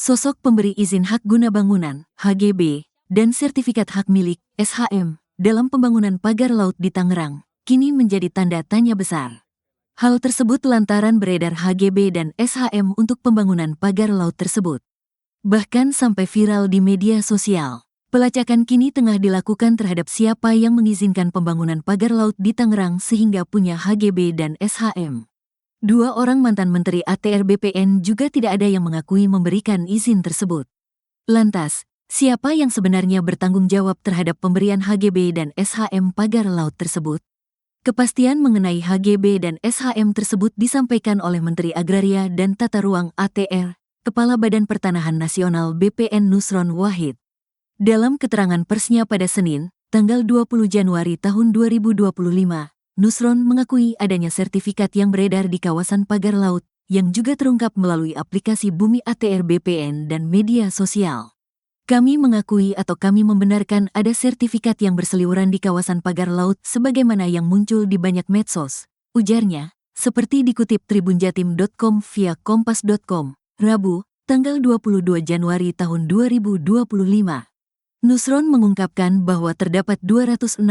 Sosok pemberi izin hak guna bangunan, HGB, dan sertifikat hak milik, SHM, dalam pembangunan pagar laut di Tangerang, kini menjadi tanda tanya besar. Hal tersebut lantaran beredar HGB dan SHM untuk pembangunan pagar laut tersebut. Bahkan sampai viral di media sosial. Pelacakan kini tengah dilakukan terhadap siapa yang mengizinkan pembangunan pagar laut di Tangerang sehingga punya HGB dan SHM. Dua orang mantan Menteri ATR BPN juga tidak ada yang mengakui memberikan izin tersebut. Lantas, siapa yang sebenarnya bertanggung jawab terhadap pemberian HGB dan SHM pagar laut tersebut? Kepastian mengenai HGB dan SHM tersebut disampaikan oleh Menteri Agraria dan Tata Ruang ATR, Kepala Badan Pertanahan Nasional BPN Nusron Wahid. Dalam keterangan persnya pada Senin, tanggal 20 Januari tahun 2025, Nusron mengakui adanya sertifikat yang beredar di kawasan pagar laut, yang juga terungkap melalui aplikasi Bumi ATR BPN dan media sosial. Kami mengakui atau kami membenarkan ada sertifikat yang berseliweran di kawasan pagar laut sebagaimana yang muncul di banyak medsos, ujarnya, seperti dikutip tribunjatim.com via kompas.com, Rabu, tanggal 22 Januari tahun 2025. Nusron mengungkapkan bahwa terdapat 263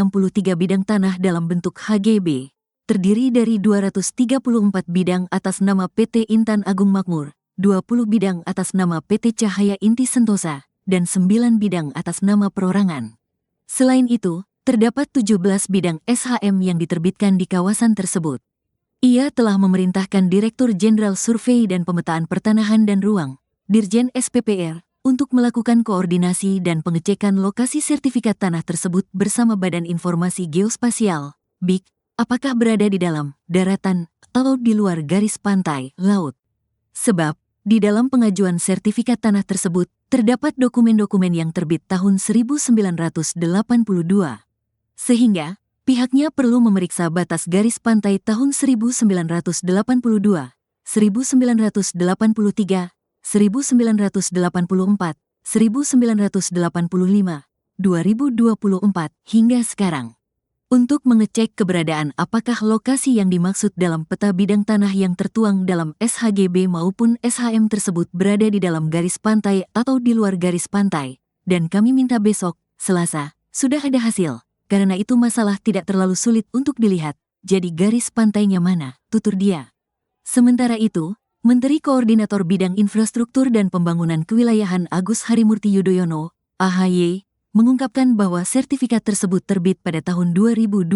bidang tanah dalam bentuk HGB, terdiri dari 234 bidang atas nama PT Intan Agung Makmur, 20 bidang atas nama PT Cahaya Inti Sentosa, dan 9 bidang atas nama perorangan. Selain itu, terdapat 17 bidang SHM yang diterbitkan di kawasan tersebut. Ia telah memerintahkan Direktur Jenderal Survei dan Pemetaan Pertanahan dan Ruang, Dirjen SPPR, untuk melakukan koordinasi dan pengecekan lokasi sertifikat tanah tersebut bersama Badan Informasi Geospasial, BIG, apakah berada di dalam, daratan, atau di luar garis pantai, laut. Sebab, di dalam pengajuan sertifikat tanah tersebut, terdapat dokumen-dokumen yang terbit tahun 1982. Sehingga, pihaknya perlu memeriksa batas garis pantai tahun 1982, 1983, 1984, 1985, 2024, hingga sekarang. Untuk mengecek keberadaan apakah lokasi yang dimaksud dalam peta bidang tanah yang tertuang dalam SHGB maupun SHM tersebut berada di dalam garis pantai atau di luar garis pantai, dan kami minta besok, Selasa, sudah ada hasil, karena itu masalah tidak terlalu sulit untuk dilihat, jadi garis pantainya mana, tutur dia. Sementara itu, Menteri Koordinator Bidang Infrastruktur dan Pembangunan Kewilayahan Agus Harimurti Yudhoyono, AHY, mengungkapkan bahwa sertifikat tersebut terbit pada tahun 2023.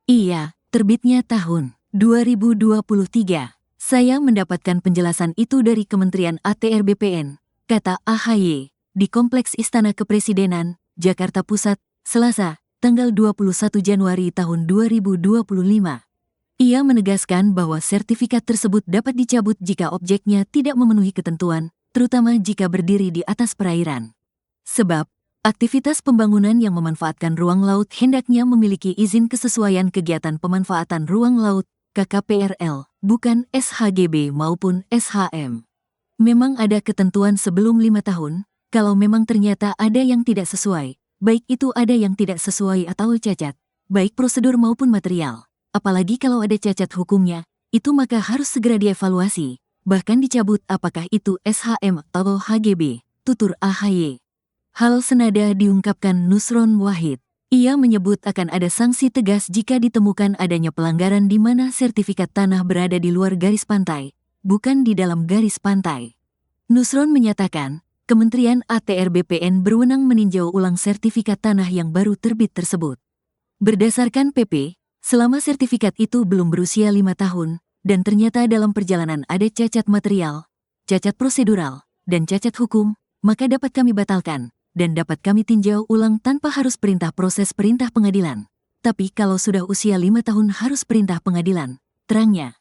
Iya, terbitnya tahun 2023. Saya mendapatkan penjelasan itu dari Kementerian ATR BPN, kata AHY, di Kompleks Istana Kepresidenan, Jakarta Pusat, Selasa, tanggal 21 Januari tahun 2025. Ia menegaskan bahwa sertifikat tersebut dapat dicabut jika objeknya tidak memenuhi ketentuan, terutama jika berdiri di atas perairan. Sebab, aktivitas pembangunan yang memanfaatkan ruang laut hendaknya memiliki izin kesesuaian kegiatan pemanfaatan ruang laut, KKPRL, bukan SHGB maupun SHM. Memang ada ketentuan sebelum 5 tahun, kalau memang ternyata ada yang tidak sesuai, baik itu ada yang tidak sesuai atau cacat, baik prosedur maupun material. Apalagi kalau ada cacat hukumnya, itu maka harus segera dievaluasi, bahkan dicabut apakah itu SHM atau HGB, tutur AHY. Hal senada diungkapkan Nusron Wahid. Ia menyebut akan ada sanksi tegas jika ditemukan adanya pelanggaran di mana sertifikat tanah berada di luar garis pantai, bukan di dalam garis pantai. Nusron menyatakan, Kementerian ATR BPN berwenang meninjau ulang sertifikat tanah yang baru terbit tersebut. Berdasarkan PP, selama sertifikat itu belum berusia 5 tahun, dan ternyata dalam perjalanan ada cacat material, cacat prosedural, dan cacat hukum, maka dapat kami batalkan, dan dapat kami tinjau ulang tanpa harus perintah proses perintah pengadilan. Tapi kalau sudah usia 5 tahun harus perintah pengadilan, terangnya.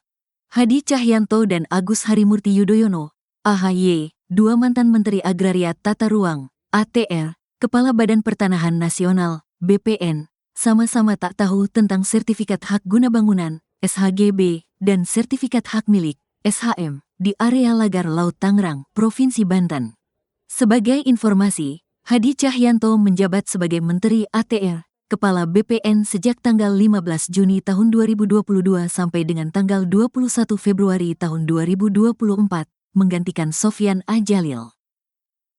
Hadi Cahyanto dan Agus Harimurti Yudhoyono, AHY, dua mantan Menteri Agraria Tata Ruang, ATR, Kepala Badan Pertanahan Nasional, BPN, sama-sama tak tahu tentang sertifikat hak guna bangunan, SHGB, dan sertifikat hak milik, SHM, di area Lagar Laut Tangerang, Provinsi Banten. Sebagai informasi, Hadi Cahyanto menjabat sebagai Menteri ATR, Kepala BPN sejak tanggal 15 Juni tahun 2022 sampai dengan tanggal 21 Februari tahun 2024, menggantikan Sofyan A. Jalil.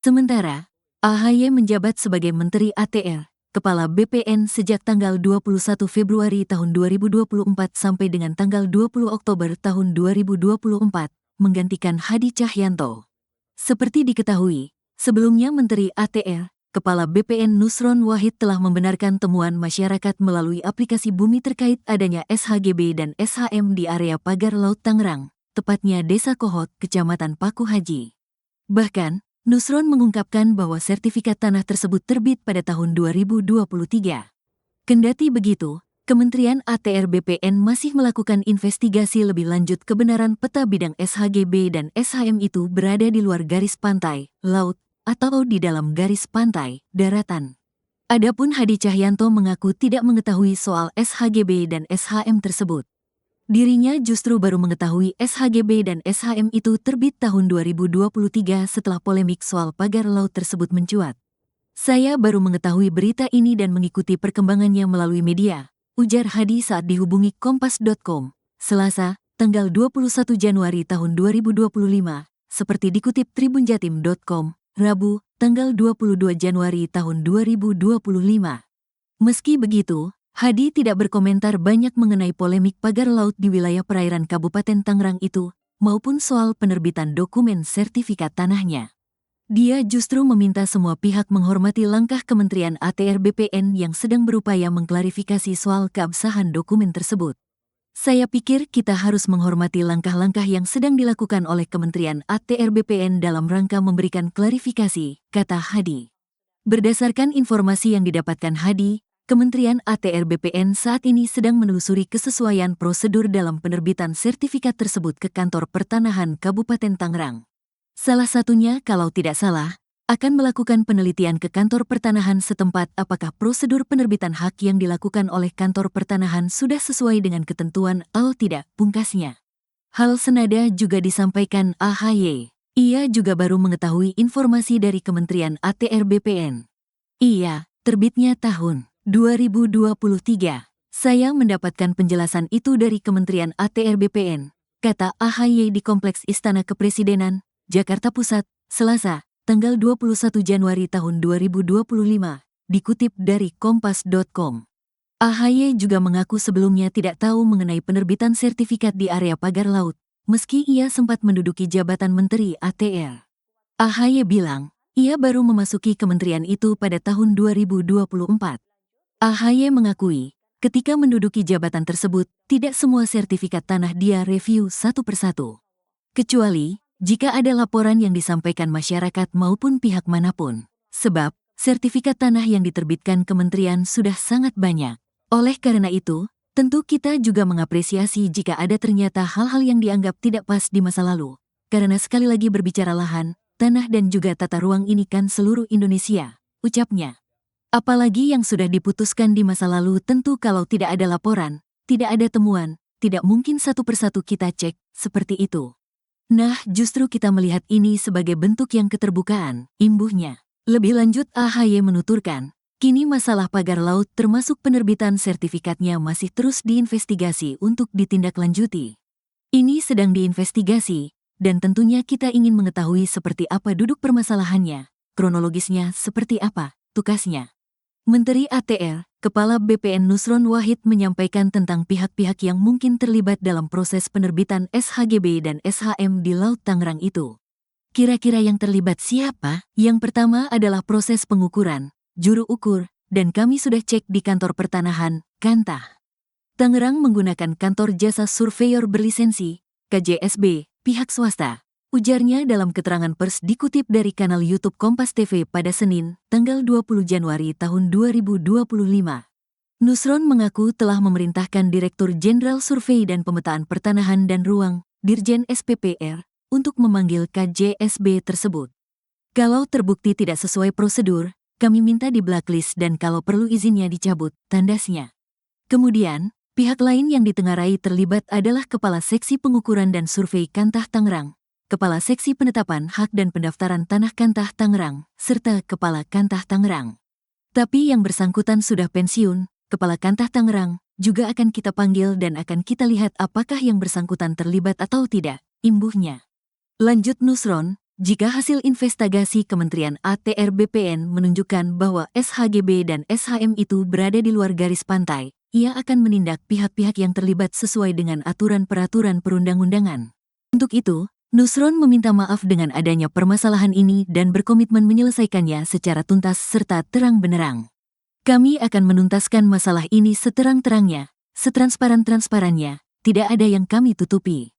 Sementara, AHY menjabat sebagai Menteri ATR, Kepala BPN sejak tanggal 21 Februari tahun 2024 sampai dengan tanggal 20 Oktober tahun 2024, menggantikan Hadi Cahyanto. Seperti diketahui, sebelumnya Menteri ATR, Kepala BPN Nusron Wahid telah membenarkan temuan masyarakat melalui aplikasi Bumi terkait adanya SHGB dan SHM di area Pagar Laut Tangerang, tepatnya Desa Kohot, Kecamatan Paku Haji. Bahkan, Nusron mengungkapkan bahwa sertifikat tanah tersebut terbit pada tahun 2023. Kendati begitu, Kementerian ATR BPN masih melakukan investigasi lebih lanjut kebenaran peta bidang SHGB dan SHM itu berada di luar garis pantai, laut, atau di dalam garis pantai, daratan. Adapun Hadi Cahyanto mengaku tidak mengetahui soal SHGB dan SHM tersebut. Dirinya justru baru mengetahui SHGB dan SHM itu terbit tahun 2023 setelah polemik soal pagar laut tersebut mencuat. Saya baru mengetahui berita ini dan mengikuti perkembangannya melalui media, ujar Hadi saat dihubungi Kompas.com, Selasa, tanggal 21 Januari tahun 2025, seperti dikutip tribunjatim.com, Rabu, tanggal 22 Januari tahun 2025. Meski begitu, Hadi tidak berkomentar banyak mengenai polemik pagar laut di wilayah perairan Kabupaten Tangerang itu, maupun soal penerbitan dokumen sertifikat tanahnya. Dia justru meminta semua pihak menghormati langkah Kementerian ATR BPN yang sedang berupaya mengklarifikasi soal keabsahan dokumen tersebut. Saya pikir kita harus menghormati langkah-langkah yang sedang dilakukan oleh Kementerian ATR BPN dalam rangka memberikan klarifikasi, kata Hadi. Berdasarkan informasi yang didapatkan Hadi, Kementerian ATR BPN saat ini sedang menelusuri kesesuaian prosedur dalam penerbitan sertifikat tersebut ke Kantor Pertanahan Kabupaten Tangerang. Salah satunya, kalau tidak salah, akan melakukan penelitian ke Kantor Pertanahan setempat apakah prosedur penerbitan hak yang dilakukan oleh Kantor Pertanahan sudah sesuai dengan ketentuan atau tidak, pungkasnya. Hal senada juga disampaikan AHY. Ia juga baru mengetahui informasi dari Kementerian ATR BPN. Iya, terbitnya tahun 2023. Saya mendapatkan penjelasan itu dari Kementerian ATR BPN, kata AHY di Kompleks Istana Kepresidenan, Jakarta Pusat, Selasa, tanggal 21 Januari tahun 2025, dikutip dari Kompas.com. AHY juga mengaku sebelumnya tidak tahu mengenai penerbitan sertifikat di area pagar laut, meski ia sempat menduduki jabatan Menteri ATR. AHY bilang, ia baru memasuki kementerian itu pada tahun 2024. AHY mengakui, ketika menduduki jabatan tersebut, tidak semua sertifikat tanah dia review satu persatu. Kecuali, jika ada laporan yang disampaikan masyarakat maupun pihak manapun. Sebab, sertifikat tanah yang diterbitkan kementerian sudah sangat banyak. Oleh karena itu, tentu kita juga mengapresiasi jika ada ternyata hal-hal yang dianggap tidak pas di masa lalu. Karena sekali lagi berbicara lahan, tanah dan juga tata ruang ini kan seluruh Indonesia, ucapnya. Apalagi yang sudah diputuskan di masa lalu tentu kalau tidak ada laporan, tidak ada temuan, tidak mungkin satu persatu kita cek, seperti itu. Nah, justru kita melihat ini sebagai bentuk yang keterbukaan, imbuhnya. Lebih lanjut AHY menuturkan, kini masalah pagar laut termasuk penerbitan sertifikatnya masih terus diinvestigasi untuk ditindaklanjuti. Ini sedang diinvestigasi, dan tentunya kita ingin mengetahui seperti apa duduk permasalahannya, kronologisnya seperti apa, tukasnya. Menteri ATR, Kepala BPN Nusron Wahid menyampaikan tentang pihak-pihak yang mungkin terlibat dalam proses penerbitan SHGB dan SHM di Laut Tangerang itu. Kira-kira yang terlibat siapa? Yang pertama adalah proses pengukuran, juru ukur, dan kami sudah cek di Kantor Pertanahan, Kantah Tangerang menggunakan kantor jasa surveyor berlisensi, KJSB, pihak swasta. Ujarnya dalam keterangan pers dikutip dari kanal YouTube Kompas TV pada Senin, tanggal 20 Januari tahun 2025. Nusron mengaku telah memerintahkan Direktur Jenderal Survei dan Pemetaan Pertanahan dan Ruang, Dirjen SPPR, untuk memanggil KJSB tersebut. Kalau terbukti tidak sesuai prosedur, kami minta di blacklist dan kalau perlu izinnya dicabut, tandasnya. Kemudian, pihak lain yang ditengarai terlibat adalah Kepala Seksi Pengukuran dan Survei Kantah Tangerang, Kepala Seksi Penetapan Hak dan Pendaftaran Tanah Kantah Tangerang, serta Kepala Kantah Tangerang. Tapi yang bersangkutan sudah pensiun, Kepala Kantah Tangerang, juga akan kita panggil dan akan kita lihat apakah yang bersangkutan terlibat atau tidak, imbuhnya. Lanjut Nusron, jika hasil investigasi Kementerian ATR BPN menunjukkan bahwa SHGB dan SHM itu berada di luar garis pantai, ia akan menindak pihak-pihak yang terlibat sesuai dengan aturan-peraturan perundang-undangan. Untuk itu, Nusron meminta maaf dengan adanya permasalahan ini dan berkomitmen menyelesaikannya secara tuntas serta terang benderang. Kami akan menuntaskan masalah ini seterang-terangnya, setransparan-transparannya, tidak ada yang kami tutupi.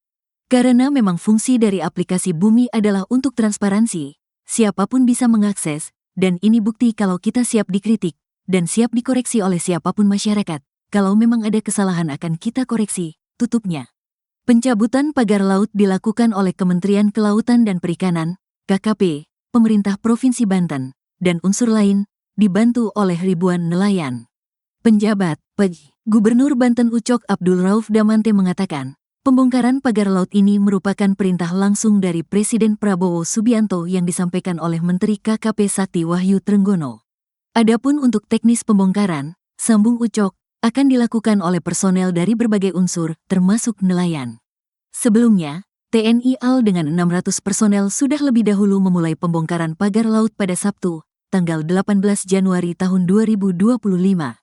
Karena memang fungsi dari aplikasi Bumi adalah untuk transparansi, siapapun bisa mengakses, dan ini bukti kalau kita siap dikritik, dan siap dikoreksi oleh siapapun masyarakat. Kalau memang ada kesalahan akan kita koreksi, tutupnya. Pencabutan pagar laut dilakukan oleh Kementerian Kelautan dan Perikanan, KKP, Pemerintah Provinsi Banten, dan unsur lain, dibantu oleh ribuan nelayan. Penjabat, Gubernur Banten Ucok Abdul Rauf Damante mengatakan, pembongkaran pagar laut ini merupakan perintah langsung dari Presiden Prabowo Subianto yang disampaikan oleh Menteri KKP Sakti Wahyu Trenggono. Adapun untuk teknis pembongkaran, sambung Ucok, akan dilakukan oleh personel dari berbagai unsur, termasuk nelayan. Sebelumnya, TNI AL dengan 600 personel sudah lebih dahulu memulai pembongkaran pagar laut pada Sabtu, tanggal 18 Januari tahun 2025.